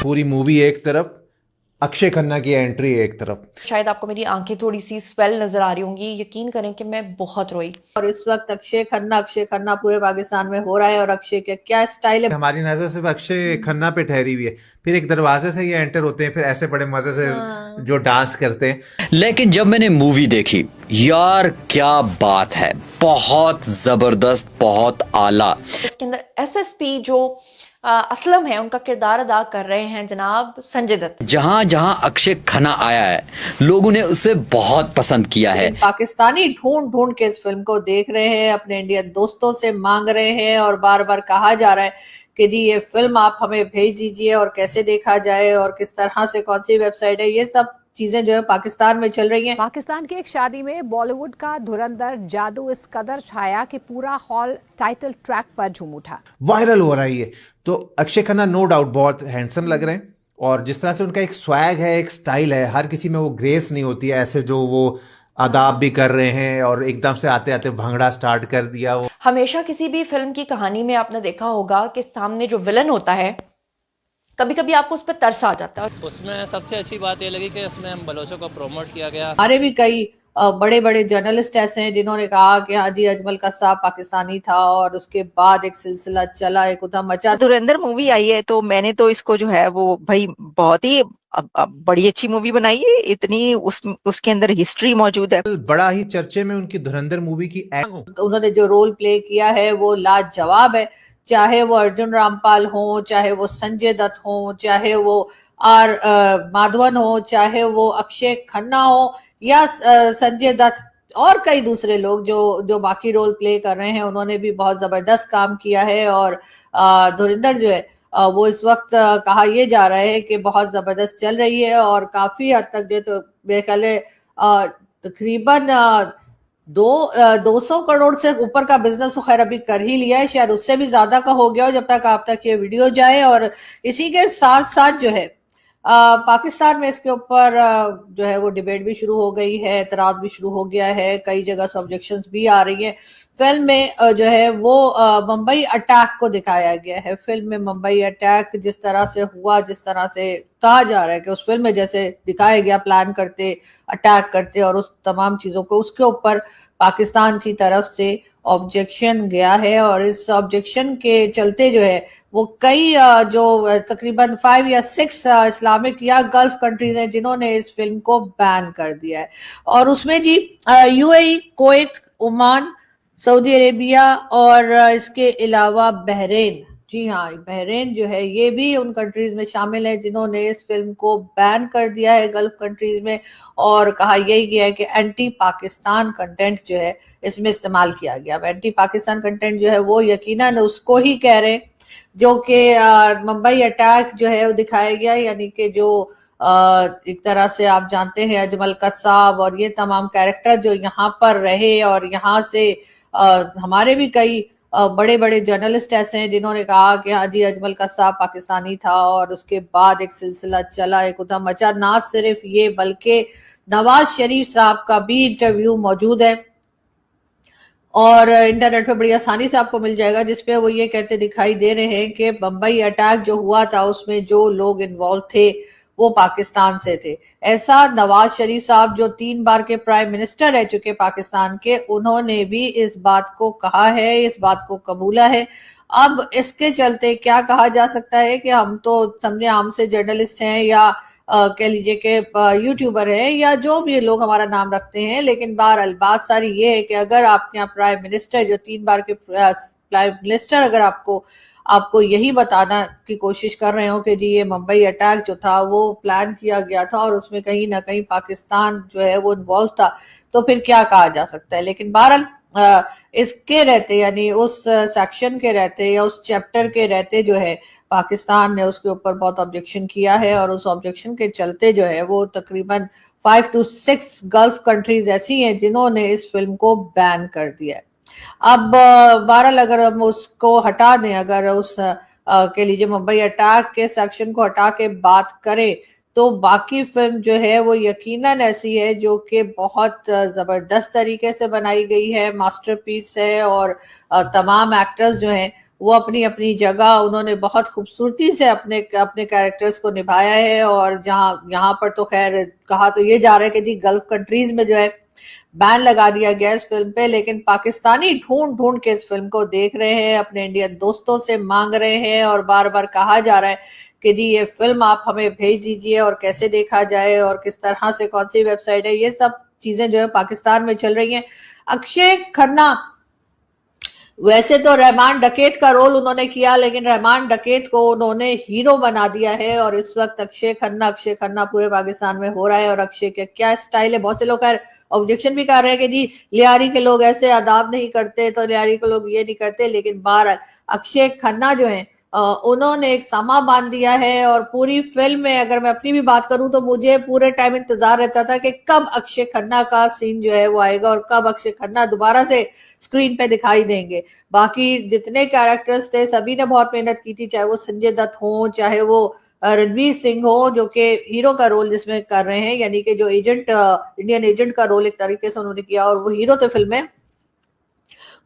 पूरी मूवी एक तरफ, अक्षय खन्ना की एंट्री एक तरफ। शायद आपको मेरी आंखें थोड़ी सी स्वेल नजर आ रही होंगी, यकीन करें कि मैं बहुत रोई। और इस वक्त अक्षय खन्ना पूरे पाकिस्तान में हो रहा है, और अक्षय का क्या स्टाइल है। हमारी नजर सिर्फ अक्षय खन्ना पे ठहरी हुई है, फिर एक दरवाजे से ये एंटर होते हैं, फिर ऐसे बड़े मजे से जो डांस करते हैं। लेकिन जब मैंने मूवी देखी, यार क्या बात है, बहुत जबरदस्त, बहुत आला। इसके अंदर एसएसपी जो असलम है, उनका किरदार अदा कर रहे हैं जनाब संजय दत्त। जहां जहां अक्षय खन्ना आया है, लोगों ने उसे बहुत पसंद किया है। पाकिस्तानी ढूंढ ढूंढ के इस फिल्म को देख रहे हैं, अपने इंडियन दोस्तों से मांग रहे हैं, और बार बार कहा जा रहा है कि जी ये फिल्म आप हमें भेज दीजिए, और कैसे देखा जाए और किस तरह से, कौन सी वेबसाइट है, ये सब चीजें जो है पाकिस्तान में चल रही हैं। पाकिस्तान की एक शादी में बॉलीवुड का धुरंधर जादू इस कदर छाया कि पूरा हॉल टाइटल ट्रैक पर झूम उठा। वायरल हो रहा है ये। तो अक्षय खन्ना नो डाउट बहुत हैंडसम लग रहे हैं, और जिस तरह से उनका एक स्वैग है, एक स्टाइल है, हर किसी में वो ग्रेस नहीं होती है, ऐसे जो वो आदाब भी कर रहे हैं, और एकदम से आते आते भंगड़ा स्टार्ट कर दिया। वो हमेशा किसी भी फिल्म की कहानी में आपने देखा होगा कि सामने जो विलन होता है, कभी कभी आपको उस पर तरस आ जाता है। उसमें सबसे अच्छी बात ये लगी कि उसमें हम बलोचों को प्रमोट किया गया। हमारे भी कई बड़े बड़े जर्नलिस्ट ऐसे हैं जिन्होंने कहा कि हाँ जी अजमल कसाब पाकिस्तानी था, और उसके बाद एक सिलसिला चला, एक उधम मचा। धुरंधर मूवी आई है तो मैंने तो इसको जो है वो भाई बहुत ही बड़ी अच्छी मूवी बनाई है, इतनी उसके अंदर हिस्ट्री मौजूद है। बड़ा ही चर्चे में उनकी धुरंधर मूवी की उन्होंने जो रोल प्ले किया है वो लाजवाब है, चाहे वो अर्जुन रामपाल हो, चाहे वो संजय दत्त हो, चाहे वो आर माधवन हो, चाहे वो अक्षय खन्ना हो, या संजय दत्त और कई दूसरे लोग जो बाकी रोल प्ले कर रहे हैं, उन्होंने भी बहुत जबरदस्त काम किया है। और धुरंधर जो है वो इस वक्त कहा यह जा रहा है कि बहुत जबरदस्त चल रही है, और काफी हद तक जो तो मेरे ख्याल तकरीबन 200 करोड़ से ऊपर का बिजनेस तो खैर अभी कर ही लिया है, शायद उससे भी ज्यादा का हो गया हो जब तक आप तक ये वीडियो जाए। और इसी के साथ साथ जो है पाकिस्तान में इसके ऊपर जो है वो डिबेट भी शुरू हो गई है, एतराज भी शुरू हो गया है, कई जगह से ऑब्जेक्शंस भी आ रही हैं। फिल्म में जो है वो मुंबई अटैक को दिखाया गया है। फिल्म में मुंबई अटैक जिस तरह से हुआ, जिस तरह से कहा जा रहा है कि उस फिल्म में जैसे दिखाया गया, प्लान करते, अटैक करते और उस तमाम चीजों को, उसके ऊपर पाकिस्तान की तरफ से ऑब्जेक्शन गया है। और इस ऑब्जेक्शन के चलते जो है वो कई जो तकरीबन 5 या 6 इस्लामिक या गल्फ कंट्रीज हैं जिन्होंने इस फिल्म को बैन कर दिया है। और उसमें जी UAE, Kuwait, Oman, Saudi Arabia और इसके अलावा बहरीन, जी हाँ बहरीन जो है ये भी उन कंट्रीज में शामिल है जिन्होंने इस फिल्म को बैन कर दिया है गल्फ कंट्रीज में, और कहा यही गया है कि एंटी पाकिस्तान कंटेंट जो है इसमें इस्तेमाल किया गया। एंटी पाकिस्तान कंटेंट जो है वो यकीनन उसको ही कह रहे हैं जो कि मुंबई अटैक जो है वो दिखाया गया, यानी कि जो एक तरह से आप जानते हैं अजमल कसाब और ये तमाम कैरेक्टर जो यहाँ पर रहे, और यहाँ से हमारे भी कई बड़े बड़े जर्नलिस्ट ऐसे हैं जिन्होंने कहा कि हाँ जी अजमल कसाब पाकिस्तानी था, और उसके बाद एक सिलसिला चला, एक उधम मचा। ना सिर्फ ये बल्कि नवाज शरीफ साहब का भी इंटरव्यू मौजूद है और इंटरनेट पे बड़ी आसानी से आपको मिल जाएगा, जिसपे वो ये कहते दिखाई दे रहे हैं कि बम्बई अटैक जो हुआ था उसमें जो लोग इन्वॉल्व थे वो पाकिस्तान से थे। ऐसा नवाज शरीफ साहब जो 3 बार के प्राइम मिनिस्टर रह चुके पाकिस्तान के, उन्होंने भी इस बात को कहा है, इस बात को कबूला है। अब इसके चलते क्या कहा जा सकता है कि हम तो समझे आम से जर्नलिस्ट हैं या कह लीजिए कि यूट्यूबर है या जो भी लोग हमारा नाम रखते हैं, लेकिन बहरहाल बात सारी ये है कि अगर आपके यहाँ प्राइम मिनिस्टर जो 3 बार के प्राइम मिनिस्टर अगर आपको यही बताना की कोशिश कर रहे हो कि जी ये मुंबई अटैक जो था वो प्लान किया गया था और उसमें कहीं ना कहीं पाकिस्तान जो है वो इन्वॉल्व था, तो फिर क्या कहा जा सकता है। लेकिन बहरहाल इसके रहते यानी उस सेक्शन के रहते या उस चैप्टर के रहते जो है पाकिस्तान ने उसके ऊपर बहुत ऑब्जेक्शन किया है, और उस ऑब्जेक्शन के चलते जो है वो तकरीबन 5 to 6 गल्फ कंट्रीज ऐसी हैं जिन्होंने इस फिल्म को बैन कर दिया है। अब बहरहाल अगर हम उसको हटा दें, अगर उस के लीजिए मुंबई अटैक के सेक्शन को हटा के बात करें, तो बाकी फिल्म जो है वो यकीनन ऐसी है जो कि बहुत जबरदस्त तरीके से बनाई गई है, मास्टरपीस है, और तमाम एक्टर्स जो हैं वो अपनी अपनी जगह उन्होंने बहुत खूबसूरती से अपने अपने कैरेक्टर्स को निभाया है। और जहाँ यहाँ पर तो खैर कहा तो ये जा रहा है कि जी गल्फ कंट्रीज में जो है बैन लगा दिया गया इस फिल्म पे, लेकिन पाकिस्तानी ढूंढ ढूंढ के इस फिल्म को देख रहे हैं, अपने इंडियन दोस्तों से मांग रहे हैं और बार बार कहा जा रहा है कि जी ये फिल्म आप हमें भेज दीजिए और कैसे देखा जाए और किस तरह से, कौन सी वेबसाइट है, ये सब चीजें जो है पाकिस्तान में चल रही हैं। अक्षय खन्ना, वैसे तो रहमान डकैत का रोल उन्होंने किया, लेकिन रहमान डकैत को उन्होंने हीरो बना दिया है और इस वक्त अक्षय खन्ना पूरे पाकिस्तान में हो रहा है। और अक्षय का क्या स्टाइल है, बहुत से लोग ऑब्जेक्शन भी कर रहे हैं कि जी लियारी के लोग ऐसे आदाब नहीं करते, तो लियारी के लोग ये नहीं करते, लेकिन बहरहाल अक्षय खन्ना जो है उन्होंने एक समा बांध दिया है। और पूरी फिल्म में अगर मैं अपनी भी बात करूं तो मुझे पूरे टाइम इंतजार रहता था कि कब अक्षय खन्ना का सीन जो है वो आएगा और कब अक्षय खन्ना दोबारा से स्क्रीन पे दिखाई देंगे। बाकी जितने कैरेक्टर्स थे सभी ने बहुत मेहनत की थी, चाहे वो संजय दत्त हो, चाहे वो रणवीर सिंह हो जो कि हीरो का रोल जिसमें कर रहे हैं, यानी कि जो एजेंट, इंडियन एजेंट का रोल एक तरीके से उन्होंने किया और वो हीरो थे फिल्म में।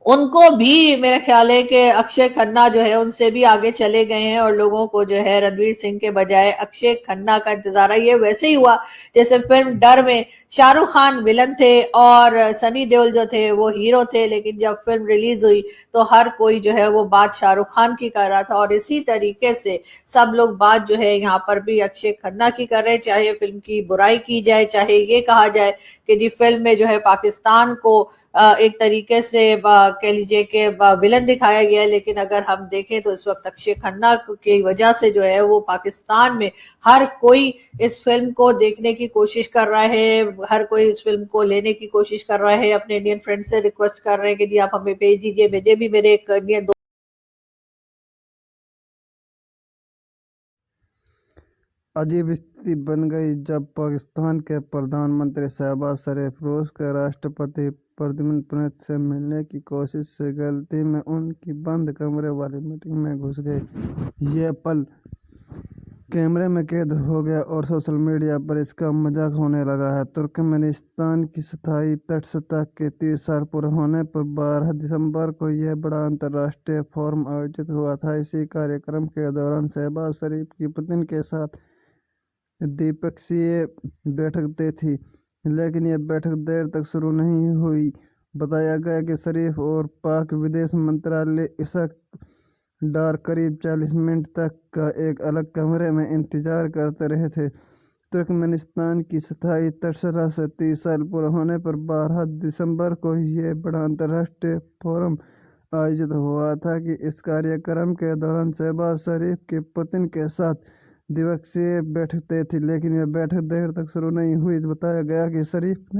उनको भी मेरा ख्याल है कि अक्षय खन्ना जो है उनसे भी आगे चले गए हैं और लोगों को जो है रणवीर सिंह के बजाय अक्षय खन्ना का इंतजार है। ये वैसे ही हुआ जैसे फिल्म डर में शाहरुख खान विलन थे और सनी देओल जो थे वो हीरो थे, लेकिन जब फिल्म रिलीज हुई तो हर कोई जो है वो बात शाहरुख खान की कर रहा था। और इसी तरीके से सब लोग बात जो है यहाँ पर भी अक्षय खन्ना की कर रहे हैं, चाहे फिल्म की बुराई की जाए, चाहे ये कहा जाए कि जी फिल्म में जो है पाकिस्तान को एक तरीके से कह लीजिए कि विलन दिखाया गया है। लेकिन अगर हम देखें तो इस वक्त अक्षय खन्ना की वजह से जो है वो पाकिस्तान में हर कोई इस फिल्म को देखने की कोशिश कर रहा है, हर कोई इस फिल्म को लेने की कोशिश कर रहा है, अपने इंडियन फ्रेंड से रिक्वेस्ट कर रहे हैं कि जी आप हमें भेज दीजिए। भेजे भी मेरे एक इंडियन अजीब स्थिति बन गई जब पाकिस्तान के प्रधानमंत्री शहबाज शरीफ रूस के राष्ट्रपति व्लादिमीर पुतिन से मिलने की कोशिश से गलती में उनकी बंद कमरे वाली मीटिंग में घुस गए। ये पल कैमरे में कैद हो गया और सोशल मीडिया पर इसका मजाक होने लगा है। तुर्कमेनिस्तान की स्थायी तटस्थता के 30 साल पूरे होने पर 12 दिसंबर को यह बड़ा अंतर्राष्ट्रीय फोरम आयोजित हुआ था। इसी कार्यक्रम के दौरान शहबाज शरीफ की पुतिन के साथ द्विपक्षीय बैठक तय थी, लेकिन यह बैठक देर तक शुरू नहीं हुई। बताया गया कि शरीफ और पाक विदेश मंत्रालय इसका डार करीब 40 मिनट तक का एक अलग कमरे में इंतजार करते रहे थे। तुर्कमेनिस्तान की स्थायी तटस्थता से 30 साल पूरे होने पर 12 दिसंबर को यह बड़ा अंतर्राष्ट्रीय फोरम आयोजित हुआ था कि इस कार्यक्रम के दौरान शहबाज शरीफ की पुतिन के साथ द्विपक्षीय बैठक तय थी, लेकिन यह बैठक देर तक शुरू नहीं हुई। बताया गया कि शरीफ ने